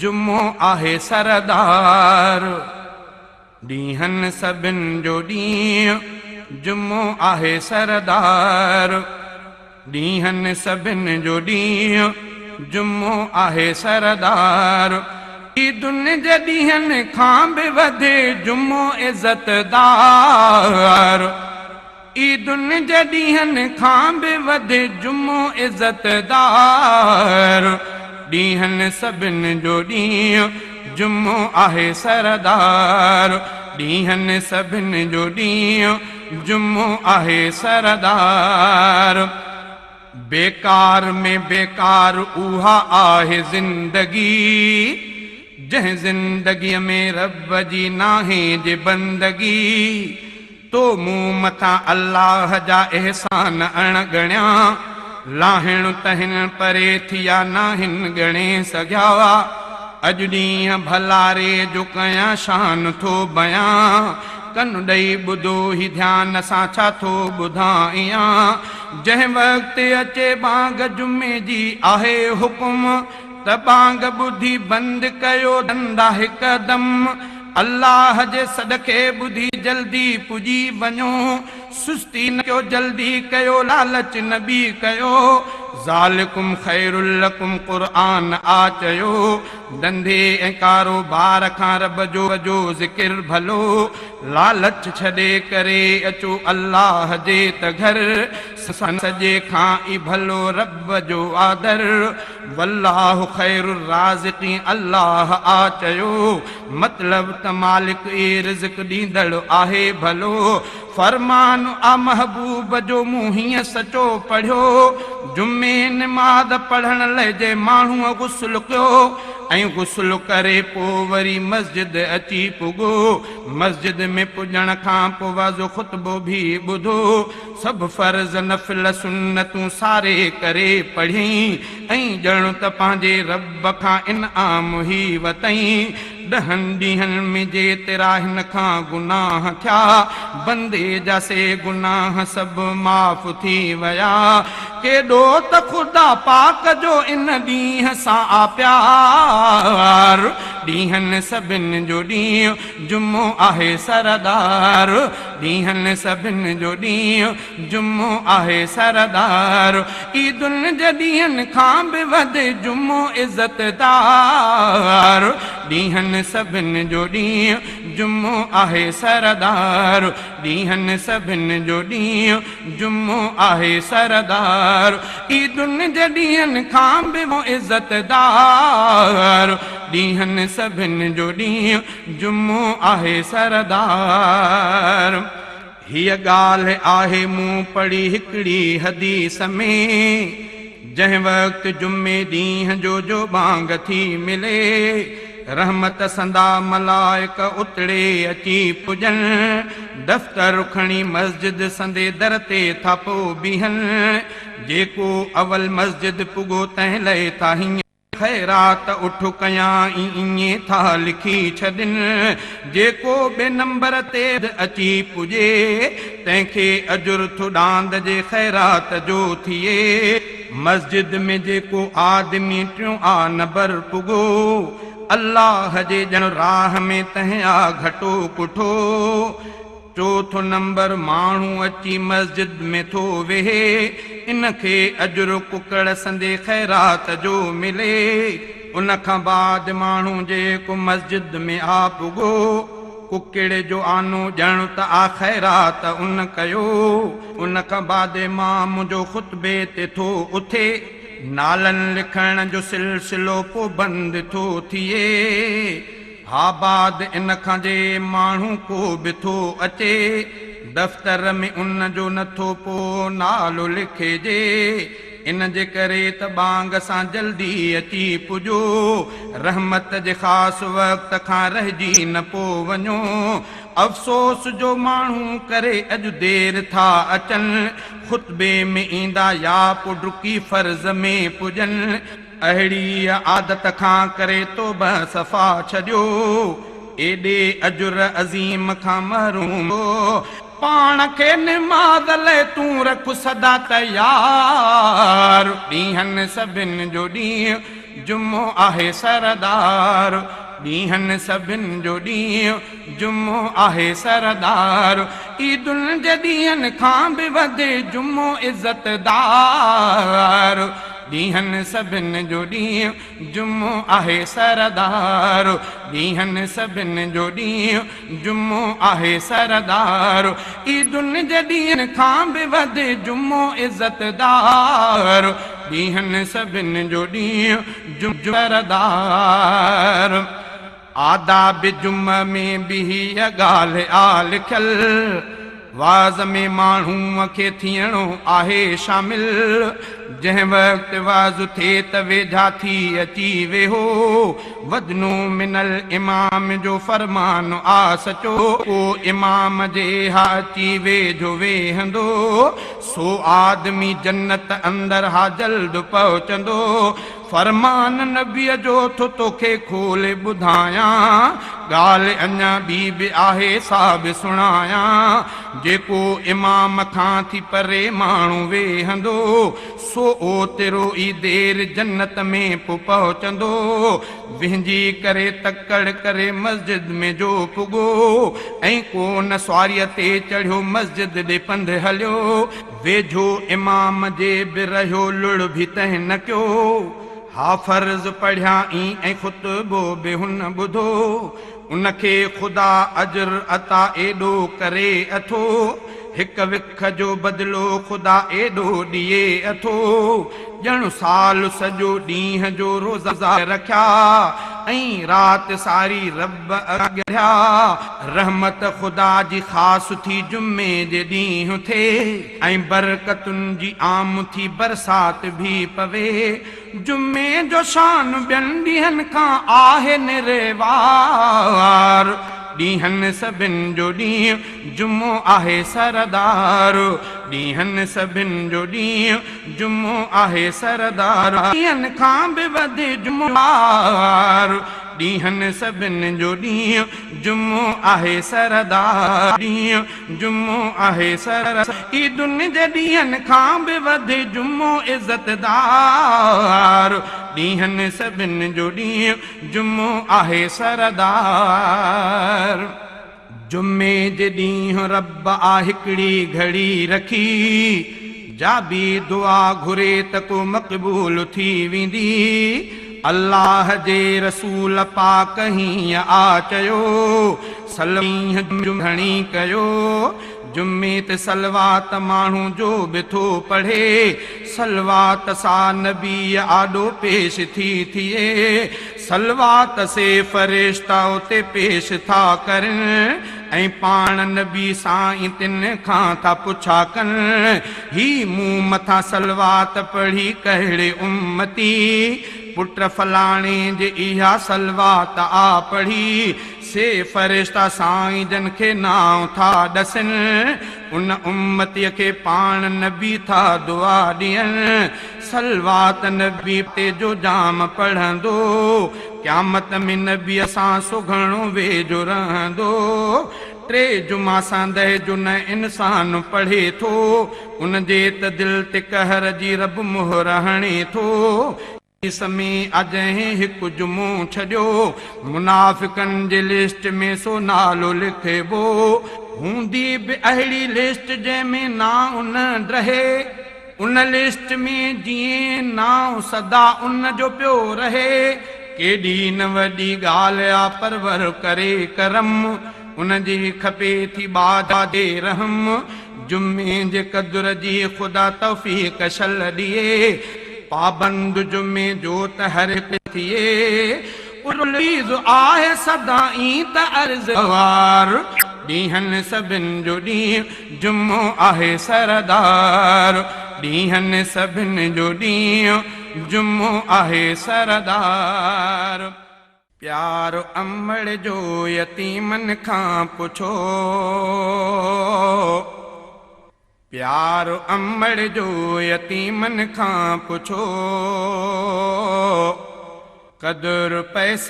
जुम्मो आहे सरदार। ॾींहनि सभिनि जो ॾींहुं जुम्मो आहे सरदार। ॾींहनि सभिनि जो ॾींहुं जुम्मो आहे सरदार। ईदुनि जे ॾींहनि खां बि वधे जुम्मो इज़तदार। ईदुनि जे ॾींहनि खां बि वधे जुम्मो इज़तदार। ॾींहनि सभिनि जो ॾींहुं जुम्मो आहे सरदार। ॾींहनि सभिनि जो ॾींहुं जुम्मो आहे सरदार। बेकार में बेकार उहा आहे ज़िंदगी जंहिं ज़िंदगीअ में रब जी नाहे जे बंदगी। तो मूं मथां अल्लाह जा एहसान अणगणिया लाहिण तहिन परे थिया नाहिन गणे सघिया। अॼु ॾींहं भलारे जो कयां शान थो बयां। कनु ॾेई ॿुधो ही ध्यान सां छा थो ॿुधायां। जंहिं वक़्तु अचे बांग जुमे जी आहे हुकुम त बांग ॿुधी बंदि कयो धंधा हिकदम। अल्लाह जे सदके ॿुधी जल्दी पुॼी वञो। सुस्ती न कयो जल्दी कयो लालच न बि कयो। ज़ालिकुम खैरुल लकुम क़ुरान आ चयो। धंधे ऐं कारोबार खां रब जो ज़िक्र भलो। लालच छॾे करे अचो अल्लाह जे त घर। सजे खां ई भलो रब जो आदर। वल्लाहु खैरुर राज़िक़ीन अल्लाह आ चयो। मतलब त मालिक ई रिज़्क़ ॾींदड़ आहे भलो। फरमान आ महबूब जो मूं हीअं सचो पढ़ियो। जुमे निमाज़ पढ़ण लाइ जे माण्हूअ गुस्ल कयो ऐं गुस्ल करे पोइ वरी मस्जिद अची पुॻो। मस्जिद में पुॼण खां पोइ वाज़ो ख़ुतबो बि ॿुधो। सभु फर्ज़ नफ़िल सुन्नतूं सारे करे पढ़ी ऐं ॼण त पंहिंजे रब खां इनाम ई वतई। 10 ॾींहनि में जेतिरा हिन खां गुनाह थिया बंदे जा से गुनाह सभु माफ़ थी विया। केॾो त ख़ुदा पाक जो इन ॾींहं सां आ प्यार। ॾींहनि सभिनि जो ॾींहुं जुम्मो आहे सरदार। ॾींहनि सभिनि जो ॾींहुं जुम्मो आहे सरदार। ईदुनि जे ॾींहनि खां बि वधे जुम्मो इज़तदार। ॾींहनि सभिनि जो ॾींहुं जुम्मो आहे सरदार। ॾींहनि सभिनि जो ॾींहुं जुम्मो आहे सरदार। ईदुनि जे ॾींहनि खां बि वो इज़तदार। ॾींहनि सभिनि जो ॾींहुं जुम्मो आहे सरदार। हीअ ॻाल्हि आहे मूं पढ़ी हिकिड़ी हदीस में। जंहिं वक़्तु जुमे ॾींहं जो बांग थी मिले रहमत संदा मलाइक उतड़े अची पुॼनि। दफ़्तर खणी मस्जिद संदे दर ते था पोइ बीहनि। जेको अवल मस्जिद पुॻो तंहिं लाइ था हीअं ख़ैरात उठ कयां ईअं था लिखी छॾनि। जेको ॿिए नंबर ते अची पुॼे तंहिंखे अजुर थुॾांद जे ख़ैरात जो थिए। मस्जिद में जेको आदमी टियों आ नंबर पुॻो अल्लाह जे ॼण राह में तंहिं आ घटो कुठो। चौथो नंबर माण्हू अची मस्जिद में थो वेहे इनखे अजुर कुकड़ संदे ख़ैरात जो मिले। उन खां बाद माण्हू जेको मस्जिद में आ पुॻो कुकड़े जो आनो ॼण त आ ख़ैरात उन कयो। उन खां बाद इमाम जो ख़ुतबे ते थो उथे। नालनि लिखण जो सिलसिलो पोइ बंदि थो थिए। हा बाद इन खां जे माण्हू को बि थो अचे दफ़्तर में उन जो नथो पोइ नालो लिखिजे। इन जे करे त बांग सां जल्दी अची पुॼो। रहमत जे ख़ासि वक़्त खां रहिजी न पोइ वञो। अफ़सोस जो माण्हू करे अॼु देर था अचनि। ख़ुतबे में ईंदा या पोइ डुकी फ़र्ज़ में पुॼनि। अहिड़ी आदत खां करे तो सफ़ा छॾियो। एॾे अजुर अज़ीम खां महरूम पाण खे निमाज़ लाइ तूं रख सदा तयार। ॾींहनि सभिनि जो ॾींहुं जुम्मो आहे सरदार ॾींहनि सभिनि जो ॾींहुं जुम्मो आहे सरदार ईदुनि जे ॾींहनि खां बि वधे जुम्मो इज़तदार ॾींहनि सभिनि जो ॾींहुं जुम्मो आहे सरदार ॾींहनि सभिनि जो ॾींहुं जुम्मो आहे सरदार ईदुनि जे ॾींहनि खां बि वधे जुम्मो इज़तदार ॾींहनि सभिनि जो ॾींहुं जुम्मो सरदार आदाब जुम्म में बि हीअ ॻाल्हि आ लिखियल वाज़ में माण्हूअ खे थियणो आहे शामिल जंहिं वक़्तु वाज़ थिए त वेझा थी अची वेहो वदनो मिनल इमाम जो फरमान आ सचो को इमाम जे हा अची वेझो वेहंदो सो आदमी जन्नत अंदर हा जल्द पहुचंदो फरमान नबीअ जो थो तोखे खोले ॿुधायां ॻाल्हि अञा ॿी बि आहे सा बि सुणायां जेको इमाम खां थी परे माण्हू वेहंदो सो ओतिरो ई देर जन्नत में पहुचंदो विहिंजी करे तकड़ करे मस्जिद में जो पुॻो ऐं को न सवारीअ ते चढ़ियो मस्जिद ॾे पंधु हलियो वेझो इमाम जे बि रहियो लुड़ बि तंहिं न कयो हा फर्ज़ पढ़ियाई ऐं ख़ुतबो बि हुन ॿुधो उनखे ख़ुदा अजर अता एॾो करे अथो हिक विख जो बदिलो ख़ुदा एॾो ॾिए अथो ॼण साल सॼो ॾींहं जो रोज़ा रखिया ऐं राति सारी रब अॻिया रहमत ख़ुदा जी ख़ासि थी जुम्मे जे ॾींहुं थिए ऐं बरकतुनि जी आम थी बरसात बि पवे जुम्मे जो शान ॿियनि ॾींहंनि खां आहे निरेवार ॾींहनि सभिनि जो ॾींहुं जुम्मो आहे सरदार ॾींहनि सभिनि जो ॾींहुं जुम्मो आहे सरदार ॾींहनि खां बि वधे जुम्मेवार ॾींहनि सभिनि जो ॾींहुं जुम्मो आहे सरदार ॾींहुं जुम्मो आहे सरदार ईदुनि जे ॾींहनि खां बि वधे जुम्मो इज़तदार ॾींहनि सभिनि जो ॾींहुं जुम्मो आहे सरदार जुम्मे जे ॾींहुं रब आ हिकिड़ी घड़ी रखी जा बि दुआ घुरे त को मक़बूल थी वेंदी अल्लाह जे रसूल पाक हीअं आ चयो सलमीह घणी कयो जुम्मे ते सलवात माण्हू जो बि थो पढ़े सलवात सां नबी आॾो पेश थी थिए सलवात से फरिश्ता उते पेश था करनि ऐं पाण नबी साईं तिन खां था पुछा कनि ही मूं मथां सलवात पढ़ी कहिड़े उम्मती पुट फलाणे जे इहा सलवात आ पढ़ी से फरिश्ता साईं जन खे नाव था ॾसनि उन उम्मतीअ खे पाण नबी था दुआ ॾियनि सलवात नबी ते जो जाम पढ़ंदो क़यामत में नबीअ सां सुघणो वेझो रहंदो टे जुमा सांदह जो न इंसान पढ़े थो उन जे त दिलि ते कहर जी रब मोहर हणे थो समय अजहि हिकु जुमो छॾियो मुनाफ़िकनि जे लिस्ट में सो नालो लिखिबो हूंदी बि अहिड़ी लिस्ट जंहिंमें ना उन रहे उन लिस्ट में जीअं नाव सदा उन जो पियो रहे केॾी न वॾी ॻाल्हि आ परवर करे करम उन जी खपे थी बादा दे रहम जुम्मे जे क़दुर जी ख़ुदा तौफ़ीक़ शल ॾिए पाबंद जुम्मे जो त हर थिए उर्लीज़ आहे सदाई त अर्ज़वार ॾींहनि सभिनि जो ॾींहुं जुम्मो आहे सरदार ॾींहनि सभिनि जो ॾींहुं जुम्मो आहे सरदार प्यारो अमड़ जो यतीमन खां पुछो प्यारो अमड़ जो यतीमन खां पुछो क़दुरु पैसे